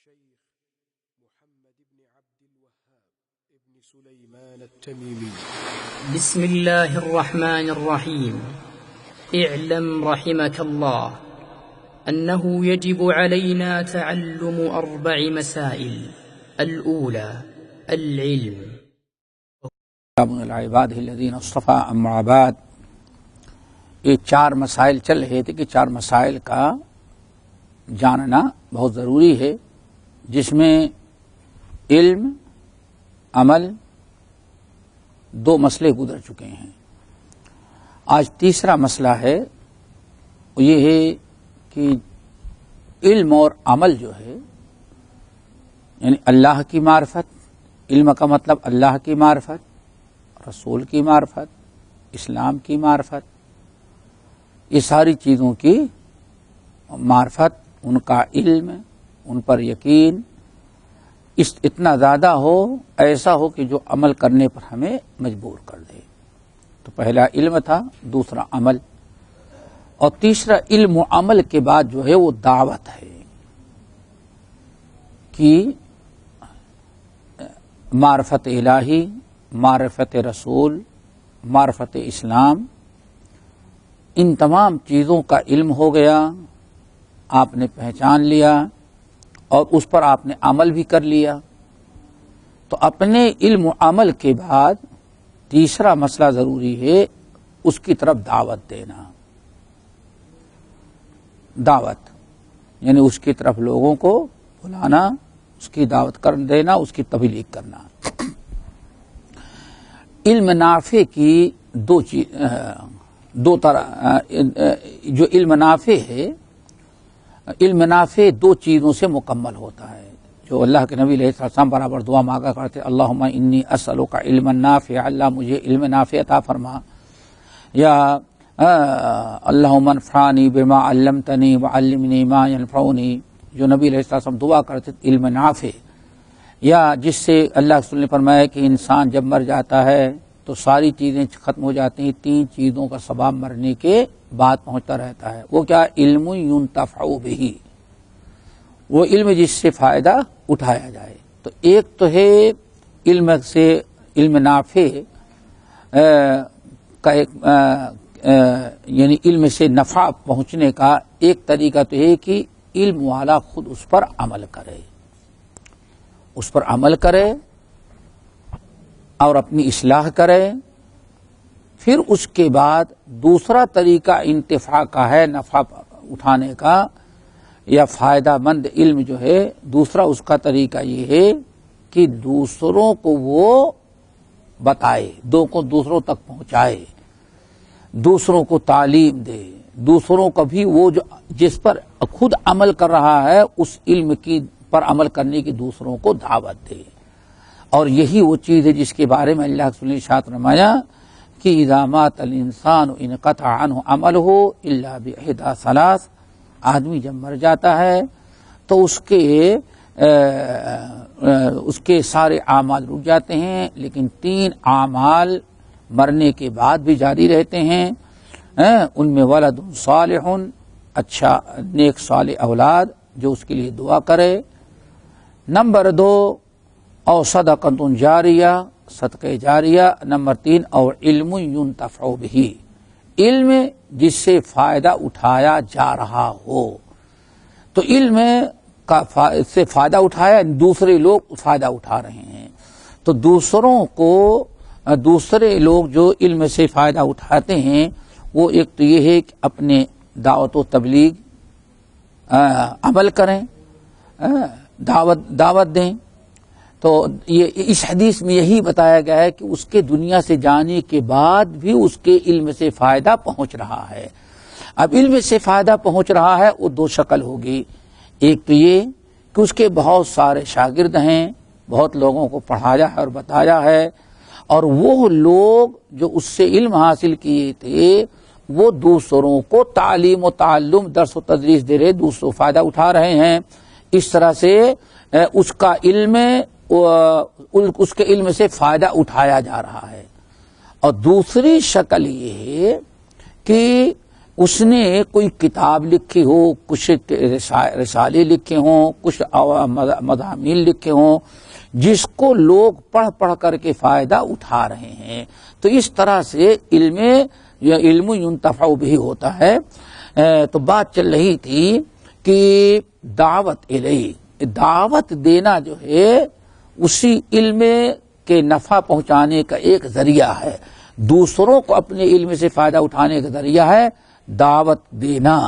الشيخ محمد بن عبد الوهاب ابن سليمان التميمي. بسم الله الرحمن الرحيم. اعلم رحمك الله أنه يجب علينا تعلم 4 مسائل. الأولى العلم. العباد الذین اصطفى اما بعد. یہ 4 مسائل چل رہے تھے کہ 4 مسائل کا جاننا بہت ضروری ہے، جس میں علم، عمل 2 مسئلے گزر چکے ہیں. آج تیسرا مسئلہ ہے، یہ ہے کہ علم اور عمل جو ہے، یعنی اللہ کی معرفت. علم کا مطلب اللہ کی معرفت، رسول کی معرفت، اسلام کی معرفت، یہ ساری چیزوں کی معرفت، ان کا علم، ان پر یقین اتنا زیادہ ہو، ایسا ہو کہ جو عمل کرنے پر ہمیں مجبور کر دے. تو پہلا علم تھا، دوسرا عمل، اور تیسرا علم و عمل کے بعد جو ہے وہ دعوت ہے کہ معرفت الہی، معرفت رسول، معرفت اسلام، ان تمام چیزوں کا علم ہو گیا، آپ نے پہچان لیا اور اس پر آپ نے عمل بھی کر لیا. تو اپنے علم و عمل کے بعد تیسرا مسئلہ ضروری ہے، اس کی طرف دعوت دینا. دعوت یعنی اس کی طرف لوگوں کو بلانا، اس کی دعوت کر دینا، اس کی تبلیغ کرنا. علم نافع کی 2 طرح، جو علم نافع ہے، علم نافع 2 چیزوں سے مکمل ہوتا ہے. جو اللہ کے نبی علیہ السلام برابر دعا مانگا کرتے، اللہم انی اسألک علما نافعا، اللہ مجھے علم نافع عطا فرما، یا اللہم انفعنی بما علمتنی وعلمنی ما ینفعنی. جو نبی علیہ السلام دعا کرتے علم نافع، یا جس سے اللہ کے رسول نے فرمایا کہ انسان جب مر جاتا ہے تو ساری چیزیں ختم ہو جاتی ہیں، 3 چیزوں کا ثواب مرنے کے بعد پہنچتا رہتا ہے. وہ کیا؟ علم ينتفع به، وہ علم جس سے فائدہ اٹھایا جائے. تو ایک تو ہے علم سے، علم نافع کا ایک یعنی علم سے نفع پہنچنے کا ایک طریقہ تو ہے کہ علم والا خود اس پر عمل کرے، اس پر عمل کرے اور اپنی اصلاح کرے. پھر اس کے بعد دوسرا طریقہ انتفاع کا ہے، نفع اٹھانے کا یا فائدہ مند علم جو ہے، دوسرا اس کا طریقہ یہ ہے کہ دوسروں کو وہ بتائے، دوسروں تک پہنچائے، دوسروں کو تعلیم دے، دوسروں کو بھی وہ جو جس پر خود عمل کر رہا ہے اس علم کی پر عمل کرنے کی دوسروں کو دعوت دے. اور یہی وہ چیز ہے جس کے بارے میں اللہ کے رسول نے ارشاد فرمایا کہ اذا مات الانسان انقطع عنہ عملہ الا باحدى 3. آدمی جب مر جاتا ہے تو اس کے سارے اعمال رک جاتے ہیں، لیکن 3 اعمال مرنے کے بعد بھی جاری رہتے ہیں. ان میں ولد صالح، اچھا نیک صالح اولاد جو اس کے لیے دعا کرے. نمبر 2 او صدقۃ جاریہ، صدقہ جاریہ. نمبر 3 او علم ينتفع به، علم جس سے فائدہ اٹھایا جا رہا ہو. تو علم کا سے فائدہ اٹھایا، دوسرے لوگ فائدہ اٹھا رہے ہیں. تو دوسرے لوگ جو علم سے فائدہ اٹھاتے ہیں، وہ ایک تو یہ ہے کہ اپنے دعوت و تبلیغ عمل کریں، دعوت دیں. تو یہ اس حدیث میں یہی بتایا گیا ہے کہ اس کے دنیا سے جانے کے بعد بھی اس کے علم سے فائدہ پہنچ رہا ہے. اب علم سے فائدہ پہنچ رہا ہے، وہ 2 شکل ہوگی. ایک تو یہ کہ اس کے بہت سارے شاگرد ہیں، بہت لوگوں کو پڑھایا ہے اور بتایا ہے، اور وہ لوگ جو اس سے علم حاصل کیے تھے وہ دوسروں کو تعلیم و تعلم، درس و تدریس دے رہے، دوسروں فائدہ اٹھا رہے ہیں. اس طرح سے اس کا علم، اس کے علم سے فائدہ اٹھایا جا رہا ہے. اور دوسری شکل یہ ہے کہ اس نے کوئی کتاب لکھی ہو، کچھ رسالے لکھے ہوں، کچھ مضامین لکھے ہوں جس کو لوگ پڑھ پڑھ کر کے فائدہ اٹھا رہے ہیں، تو اس طرح سے علم ينتفع بھی ہوتا ہے۔ تو بات چل رہی تھی کہ دعوت الیہ، دعوت دینا جو ہے اسی علم کے نفع پہنچانے کا ایک ذریعہ ہے، دوسروں کو اپنے علم سے فائدہ اٹھانے کا ذریعہ ہے دعوت دینا۔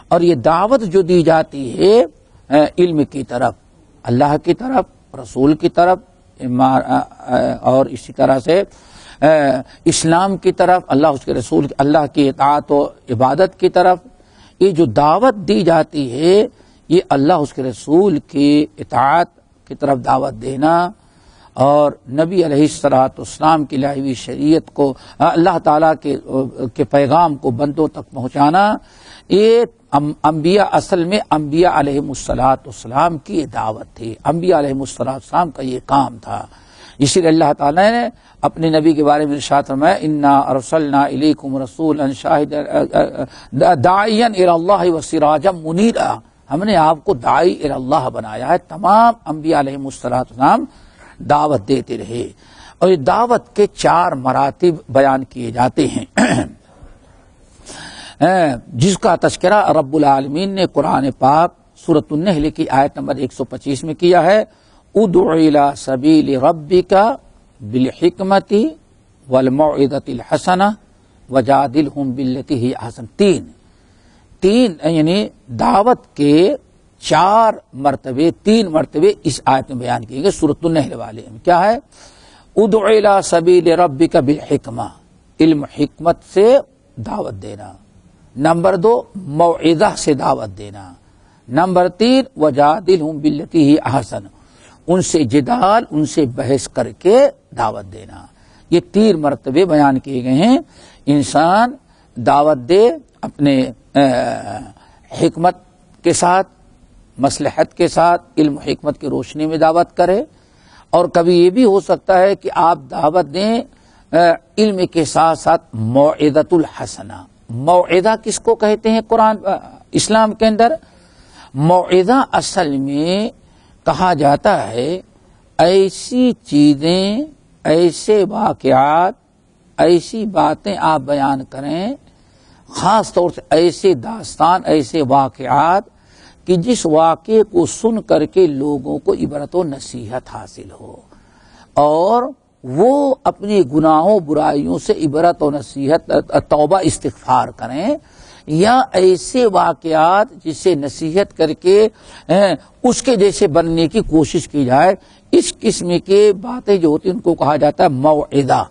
اور یہ دعوت جو دی جاتی ہے علم کی طرف، اللہ کی طرف، رسول کی طرف، اور اسی طرح سے اسلام کی طرف، اللہ اس کے رسول، اللہ کی اطاعت و عبادت کی طرف، یہ جو دعوت دی جاتی ہے یہ اللہ اس کے رسول کی اطاعت کی طرف دعوت دینا، اور نبی علیہ الصلوۃ والسلام کی لائی ہوئی شریعت کو، اللہ تعالیٰ کے پیغام کو بندوں تک پہنچانا، یہ انبیاء اصل میں انبیاء علیہم الصلوۃ والسلام کی یہ دعوت تھی، انبیاء علیہم الصلوۃ والسلام کا یہ کام تھا۔ اسی لیے اللہ تعالیٰ نے اپنے نبی کے بارے میں ارشاد فرمایا انا ارسلنا الیکم رسولا شاہدا داعیا الی اللہ وسراجا منیرا، ہم نے آپ کو داعی الی اللہ بنایا ہے۔ تمام انبیاء علیہم الصلوۃ والسلام دعوت دیتے رہے، اور یہ دعوت کے 4 مراتب بیان کیے جاتے ہیں جس کا تذکرہ رب العالمین نے قرآن پاک سورۃ النحل کی آیت نمبر 125 میں کیا ہے، ادع الی سبیل ربک بالحکمۃ والموعظۃ الحسنہ وجادلہم باللتی ہی احسن۔ تین یعنی دعوت کے 4 مرتبے، 3 مرتبے اس آیت میں بیان کیے گئے سورۃ النحل والے میں۔ کیا ہے؟ ادع الی سبیل ربک بالحکمہ، علم حکمت سے دعوت دینا۔ نمبر 2 موعظہ سے دعوت دینا۔ نمبر 3 وجادلہم باللتی ہی احسن، ان سے جدال، ان سے بحث کر کے دعوت دینا۔ یہ 3 مرتبے بیان کیے گئے ہیں۔ انسان دعوت دے اپنے حکمت کے ساتھ، مصلحت کے ساتھ، علم حکمت کی روشنی میں دعوت کرے، اور کبھی یہ بھی ہو سکتا ہے کہ آپ دعوت دیں علم کے ساتھ ساتھ موعظۃ الحسنہ۔ موعظہ کس کو کہتے ہیں قرآن اسلام کے اندر؟ موعظہ اصل میں کہا جاتا ہے ایسی چیزیں، ایسے واقعات، ایسی باتیں آپ بیان کریں، خاص طور سے ایسے داستان، ایسے واقعات کہ جس واقعے کو سن کر کے لوگوں کو عبرت و نصیحت حاصل ہو، اور وہ اپنے گناہوں برائیوں سے عبرت و نصیحت، توبہ استغفار کریں، یا ایسے واقعات جس سے نصیحت کر کے اس کے جیسے بننے کی کوشش کی جائے، اس قسم کے باتیں جو ہوتی ہیں ان کو کہا جاتا ہے موعظہ۔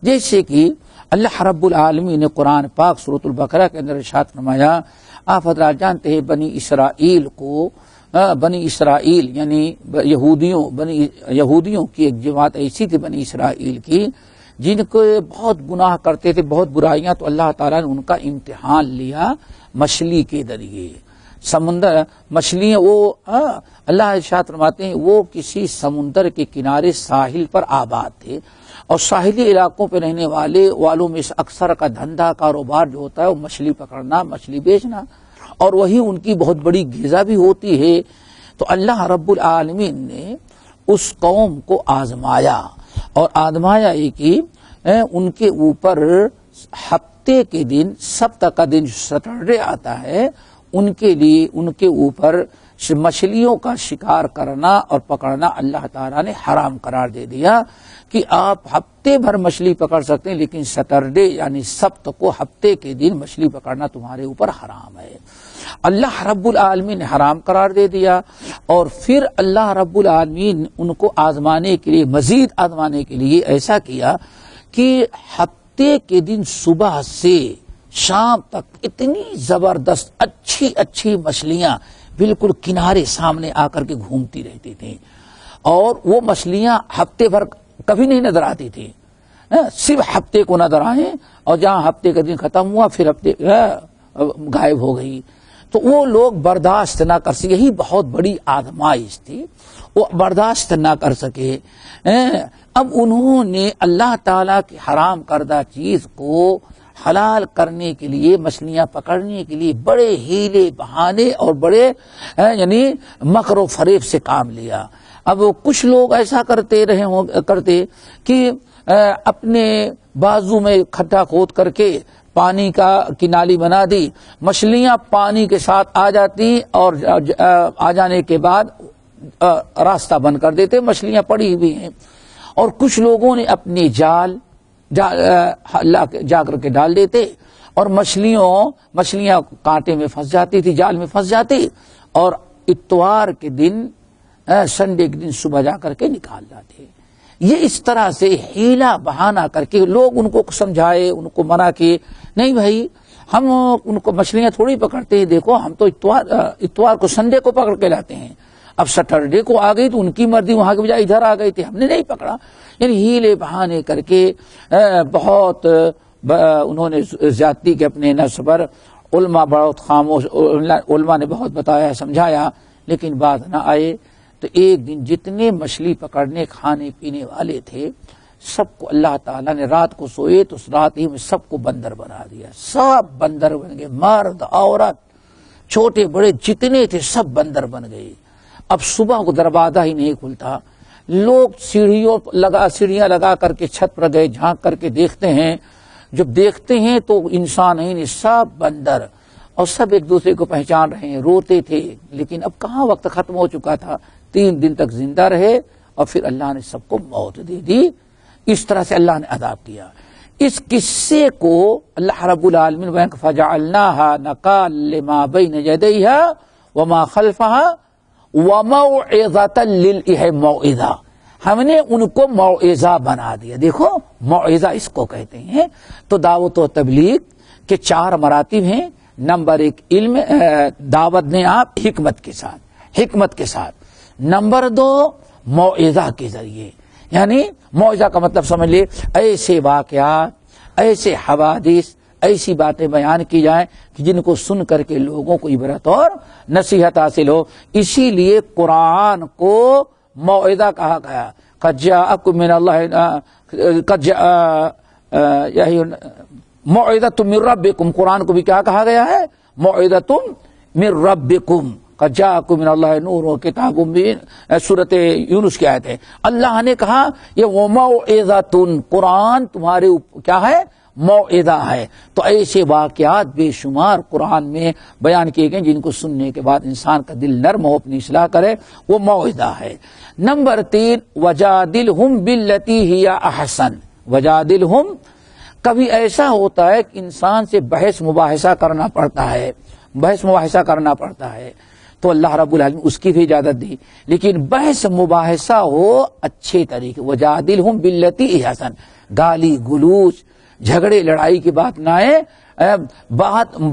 جیسے کہ اللہ رب العالمین نے قرآن پاک سورۃ البقرہ کے اندر ارشاد فرمایا، آپ حضرات جانتے ہیں بنی اسرائیل کو، بنی اسرائیل یعنی یہودیوں کی ایک جماعت ایسی تھی بنی اسرائیل کی جن کو بہت گناہ کرتے تھے، بہت برائیاں، تو اللہ تعالیٰ نے ان کا امتحان لیا مچھلی کے ذریعے۔ سمندر مچھلیاں، وہ اللہ ارشاد فرماتے ہیں وہ کسی سمندر کے کنارے ساحل پر آباد تھے، اور ساحلی علاقوں پہ رہنے والوں میں سے اکثر کا دھندا کاروبار جو ہوتا ہے وہ مچھلی پکڑنا، مچھلی بیچنا، اور وہی ان کی بہت بڑی غذا بھی ہوتی ہے۔ تو اللہ رب العالمین نے اس قوم کو آزمایا، اور آزمایا یہ کہ ان کے اوپر ہفتے کے دن، سبت کا دن سیٹرڈے آتا ہے، ان کے لیے ان کے اوپر مچھلیوں کا شکار کرنا اور پکڑنا اللہ تعالیٰ نے حرام قرار دے دیا کہ آپ ہفتے بھر مچھلی پکڑ سکتے ہیں، لیکن سیٹرڈے یعنی سبت کو، ہفتے کے دن مچھلی پکڑنا تمہارے اوپر حرام ہے۔ اللہ رب العالمین نے حرام قرار دے دیا، اور پھر اللہ رب العالمین ان کو آزمانے کے لیے، مزید آزمانے کے لیے ایسا کیا کہ ہفتے کے دن صبح سے شام تک اتنی زبردست اچھی مچھلیاں بالکل کنارے سامنے آ کر کے گھومتی رہتی تھیں، اور وہ مچھلیاں ہفتے بھر کبھی نہیں نظر آتی تھی، صرف ہفتے کو نظر آئیں، اور جہاں ہفتے کا دن ختم ہوا پھر ہفتے غائب ہو گئی۔ تو وہ لوگ برداشت نہ کر سکے، یہی بہت بڑی آزمائش تھی، وہ برداشت نہ کر سکے۔ اب انہوں نے اللہ تعالیٰ کی حرام کردہ چیز کو حلال کرنے کے لیے، مچھلیاں پکڑنے کے لیے بڑے ہیلے بہانے اور بڑے یعنی مکر و فریب سے کام لیا۔ اب کچھ لوگ ایسا کرتے کہ اپنے بازو میں کھڈا کھود کر کے پانی کی نالی بنا دی، مچھلیاں پانی کے ساتھ آ جاتی اور آ جانے کے بعد راستہ بند کر دیتے، مچھلیاں پڑی ہوئی ہیں۔ اور کچھ لوگوں نے اپنے جال جا کر کے ڈال دیتے اور مچھلیاں کانٹے میں پھنس جاتی تھی، جال میں پھنس جاتی، اور اتوار کے دن سنڈے کے دن صبح جا کر کے نکال جاتے۔ یہ اس طرح سے ہیلا بہانا کر کے لوگ ان کو سمجھائے، ان کو منع کیے، نہیں بھائی ہم ان کو مچھلیاں تھوڑی پکڑتے ہیں، دیکھو ہم تو اتوار کو سنڈے کو پکڑ کے لاتے ہیں، اب سیٹرڈے کو آ گئی تو ان کی مرضی، وہاں کے بجائے ادھر آ گئی تھی، ہم نے نہیں پکڑا۔ یعنی ہیلے بہانے کر کے بہت انہوں نے زیادتی کے اپنے نفس پر۔ علماء بہت خاموش، علماء نے بہت بتایا سمجھایا، لیکن بات نہ آئے۔ تو ایک دن جتنے مچھلی پکڑنے کھانے پینے والے تھے سب کو اللہ تعالیٰ نے، رات کو سوئے تو اس رات ہی میں سب کو بندر بنا دیا، سب بندر بن گئے، مرد عورت چھوٹے بڑے جتنے تھے سب بندر بن گئے۔ اب صبح کو دروازہ ہی نہیں کھلتا، لوگ سیڑھیاں لگا کر کے چھت پر گئے، جھانک کر کے دیکھتے ہیں، جب دیکھتے ہیں تو انسان ہی نہیں، سب بندر، اور سب ایک دوسرے کو پہچان رہے ہیں، روتے تھے، لیکن اب کہاں وقت ختم ہو چکا تھا، 3 دن تک زندہ رہے اور پھر اللہ نے سب کو موت دے دی۔ اس طرح سے اللہ نے عذاب کیا۔ اس قصے کو اللہ رب العالمین فَجَعَلْنَاهَا نَكَالًا لِمَا بَيْنَ يَدَيْهَا وَمَا خَلْفَهَا وَمَوْعِظَةً لِلْإِحْ موعظہ، ہم نے ان کو موعظہ بنا دیا۔ دیکھو موعظہ اس کو کہتے ہیں۔ تو دعوت و تبلیغ کے 4 مراتب ہیں۔ نمبر 1 علم، دعوت دیں آپ حکمت کے ساتھ۔ نمبر 2 موعظہ کے ذریعے، یعنی موعظہ کا مطلب سمجھ لے، ایسے واقعات، ایسے حوادث، ایسی باتیں بیان کی جائیں کہ جن کو سن کر کے لوگوں کو عبرت اور نصیحت حاصل ہو۔ اسی لیے قرآن کو موعظہ کہا گیا۔ قد جاءکم من اللہ موعظۃ من ربکم، قرآن کو بھی کیا کہا گیا ہے؟ موعظۃ من ربکم، قد جاءکم من اللہ نور و کتاب مبین، سورۃ یونس کی آیت ہے۔ اللہ نے کہا یہ وہ موعظۃ، قرآن تمہارے کیا ہے؟ موعظہ ہے۔ تو ایسے واقعات بے شمار قرآن میں بیان کیے گئے جن کو سننے کے بعد انسان کا دل نرم ہو، اپنی اصلاح کرے، وہ موعظہ ہے۔ نمبر 3 وجادلہم باللتی ہی احسن، وجادلہم، کبھی ایسا ہوتا ہے کہ انسان سے بحث مباحثہ کرنا پڑتا ہے، تو اللہ رب العالمین اس کی بھی اجازت دی، لیکن بحث مباحثہ ہو اچھے طریقے، وجادلہم باللتی ہی احسن، گالی گلوچ جھگڑے لڑائی کی بات نہ آئے،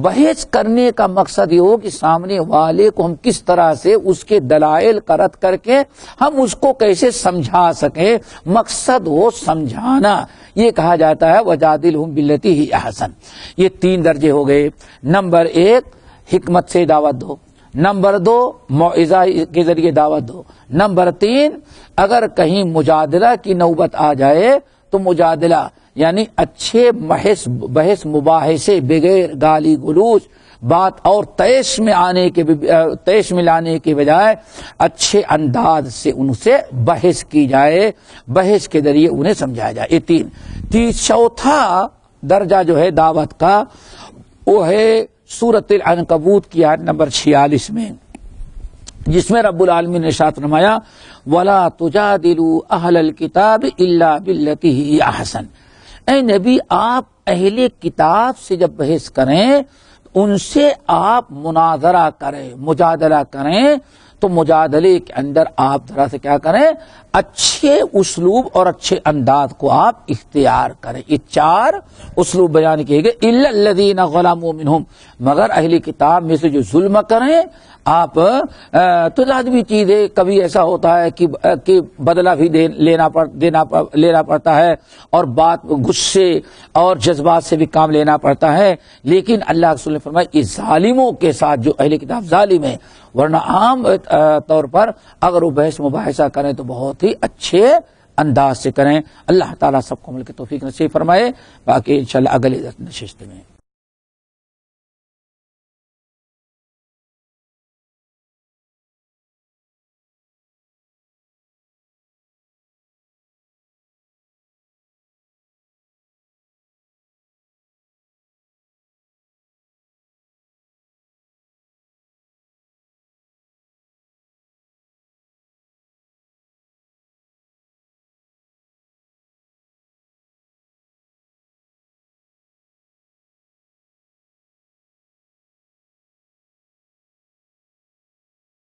بحث کرنے کا مقصد یہ ہو کہ سامنے والے کو ہم کس طرح سے اس کے دلائل کا رد کر کے ہم اس کو کیسے سمجھا سکیں، مقصد ہو سمجھانا، یہ کہا جاتا ہے وجادلہم باللتی ہی احسن۔ یہ 3 درجے ہو گئے۔ نمبر 1 حکمت سے دعوت دو، نمبر 2 موعظہ کے ذریعے دعوت دو، نمبر 3 اگر کہیں مجادلہ کی نوبت آ جائے تو مجادلہ یعنی اچھے بحث مباحثے بغیر گالی گلوچ بات اور تیش میں لانے کے بجائے اچھے انداز سے ان سے بحث کی جائے، بحث کے ذریعے انہیں سمجھایا جائے۔ یہ 3۔ چوتھا درجہ جو ہے دعوت کا وہ ہے سورۃ العنکبوت کی آیت نمبر 46 میں، جس میں رب العالمین نے ارشاد فرمایا وَلَا تُجَادِلُوا أَهْلَ الْكِتَابِ إِلَّا بِالَّتِي هِيَ أَحْسَنُ، اے نبی آپ اہل کتاب سے جب بحث کریں ان سے آپ مناظرہ کریں، مجادلہ کریں، تو مجادلے کے اندر آپ ذرا سے کیا کریں، اچھے اسلوب اور اچھے انداز کو آپ اختیار کریں۔ یہ 4 اسلوب بیان کیے گئے۔ الا الذین ظلموا منہم، مگر اہل کتاب میں سے جو ظلم کریں آپ، تو لازمی چیز ہے کبھی ایسا ہوتا ہے کہ بدلہ بھی لینا پڑتا ہے، اور بات غصے اور جذبات سے بھی کام لینا پڑتا ہے، لیکن اللہ کے رسول نے فرمایا اس ظالموں کے ساتھ جو اہل کتاب ظالم ہے، ورنہ عام طور پر اگر وہ بحث مباحثہ کریں تو بہت ہی اچھے انداز سے کریں. اللہ تعالیٰ سب کو عمل کی توفیق نصیب فرمائے. باقی انشاءاللہ اگلی نشست میں